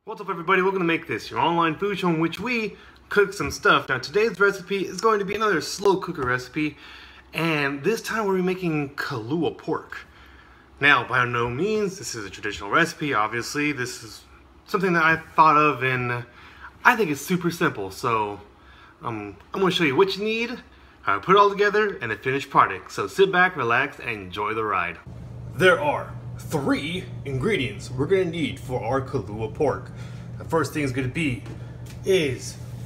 What's up everybody, welcome to Make This, your online food show in which we cook some stuff. Now today's recipe is going to be another slow cooker recipe, and this time we're making Kalua pork. Now by no means, this is a traditional recipe, obviously. This is something that I thought of and I think it's super simple. So I'm going to show you what you need, how to put it all together, and the finished product. So sit back, relax, and enjoy the ride. There are 3 ingredients we're going to need for our Kalua pork. The first thing is going to be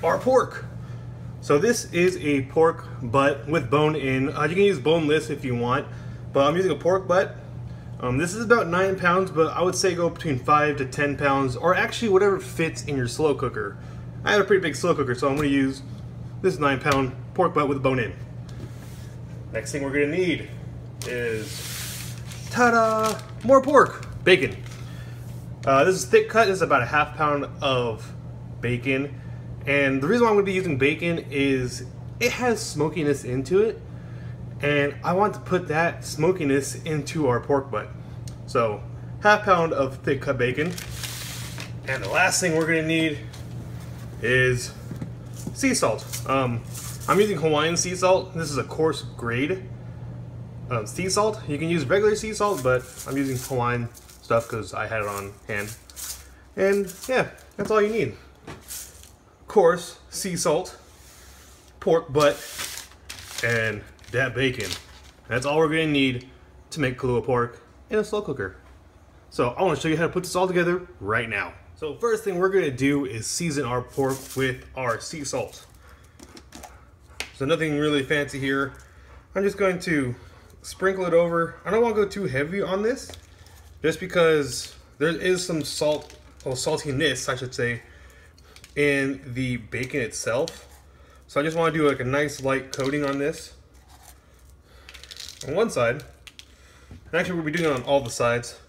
our pork. So this is a pork butt with bone in. You can use boneless if you want, but I'm using a pork butt. This is about 9 pounds, but I would say go between 5 to 10 pounds, or actually whatever fits in your slow cooker. I have a pretty big slow cooker, so I'm going to use this 9-pound pork butt with a bone in. Next thing we're going to need is, ta-da! More pork! Bacon. This is thick cut. This is about a ½ pound of bacon. And the reason why I'm going to be using bacon is it has smokiness into it. And I want to put that smokiness into our pork butt. So, ½ pound of thick cut bacon. And the last thing we're going to need is sea salt. I'm using Hawaiian sea salt. This is a coarse grade sea salt. You can use regular sea salt, but I'm using Hawaiian stuff because I had it on hand. And yeah, that's all you need. Coarse sea salt, pork butt, and that bacon. That's all we're gonna need to make Kalua pork in a slow cooker. So I want to show you how to put this all together right now. So first thing we're gonna do is season our pork with our sea salt. So nothing really fancy here. I'm just going to sprinkle it over. I don't want to go too heavy on this, just because there is some salt, or saltiness I should say, in the bacon itself. So I just want to do like a nice light coating on this on one side, and actually we'll be doing it on all the sides.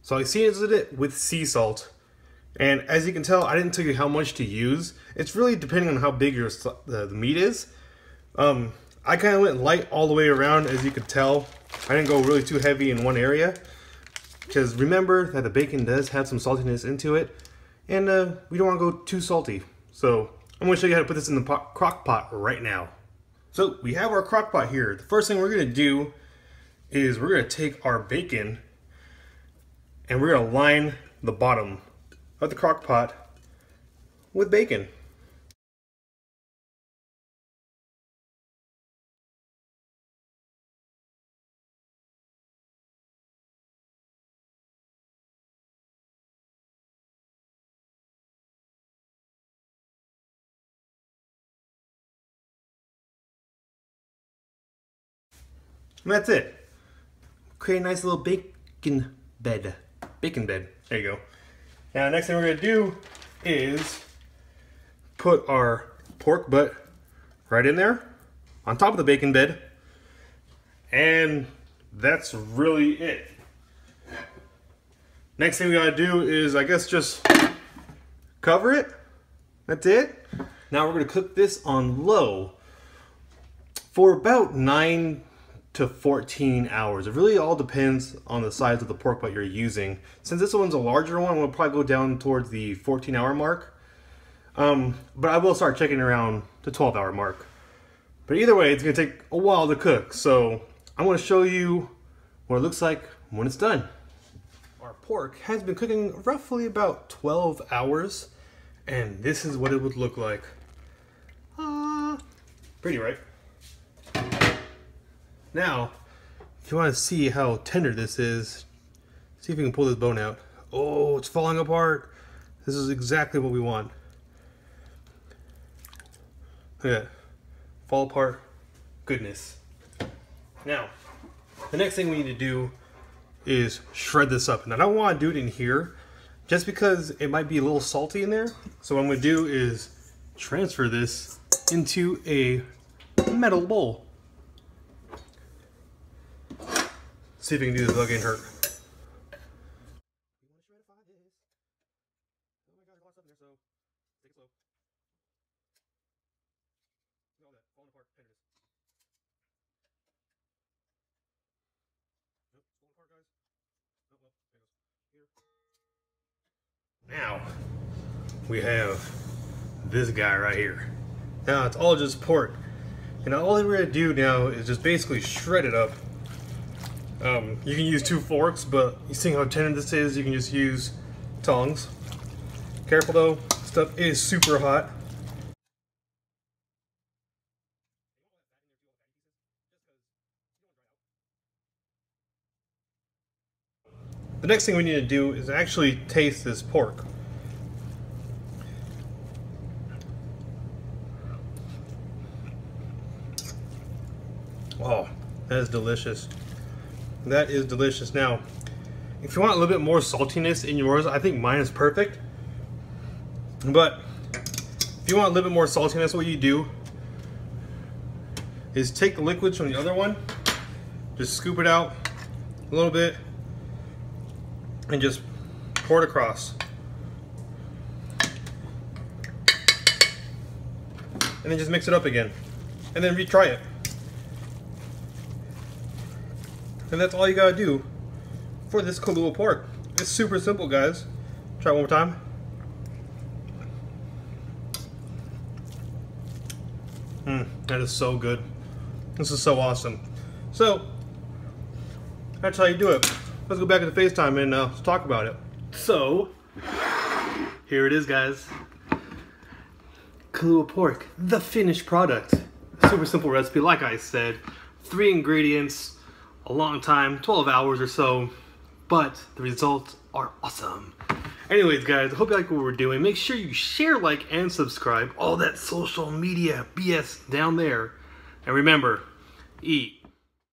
So I seasoned it with sea salt, and as you can tell, I didn't tell you how much to use. It's really depending on how big your the meat is. I kind of went light all the way around, as you could tell. I didn't go really too heavy in one area, because remember that the bacon does have some saltiness into it, and we don't want to go too salty. So I'm going to show you how to put this in the crock pot right now. So we have our crock pot here. The first thing we're going to do is we're going to take our bacon and we're going to line the bottom of the crock pot with bacon. And that's it. Create a nice little bacon bed. Bacon bed. There you go. Now, next thing we're going to do is put our pork butt right in there on top of the bacon bed. And that's really it. Next thing we got to do is, I guess, just cover it. That's it. Now we're going to cook this on low for about 9 to 14 hours. It really all depends on the size of the pork butt you're using. Since this one's a larger one, we'll probably go down towards the 14-hour mark. But I will start checking around the 12-hour mark. But either way, it's gonna take a while to cook. So I'm gonna show you what it looks like when it's done. Our pork has been cooking roughly about 12 hours, and this is what it would look like. Pretty, right? Now, if you want to see how tender this is, see if you can pull this bone out. Oh, it's falling apart. This is exactly what we want. Look at that. Fall apart. Goodness. Now, the next thing we need to do is shred this up. And I don't want to do it in here, just because it might be a little salty in there. So what I'm going to do is transfer this into a metal bowl. See if you can do this without getting hurt. Take it slow. Look at all that falling apart. Now we have this guy right here. Now it's all just pork, and all we're gonna do now is just basically shred it up. You can use 2 forks, but you see how tender this is, you can just use tongs. Careful though, stuff is super hot. The next thing we need to do is actually taste this pork. Oh, that is delicious. That is delicious. Now, if you want a little bit more saltiness in yours, I think mine is perfect. But if you want a little bit more saltiness, what you do is take the liquids from the other one, just scoop it out a little bit, and just pour it across. And then just mix it up again. And then retry it. And that's all you gotta do for this Kalua pork. It's super simple, guys. Try it one more time. That is so good. This is so awesome. So, that's how you do it. Let's go back to the FaceTime and let's talk about it. So, here it is, guys. Kalua pork, the finished product. Super simple recipe, like I said. 3 ingredients, a long time, 12 hours or so, but the results are awesome. Anyways, guys, I hope you like what we're doing. Make sure you share, like, and subscribe. All that social media BS down there. And remember, eat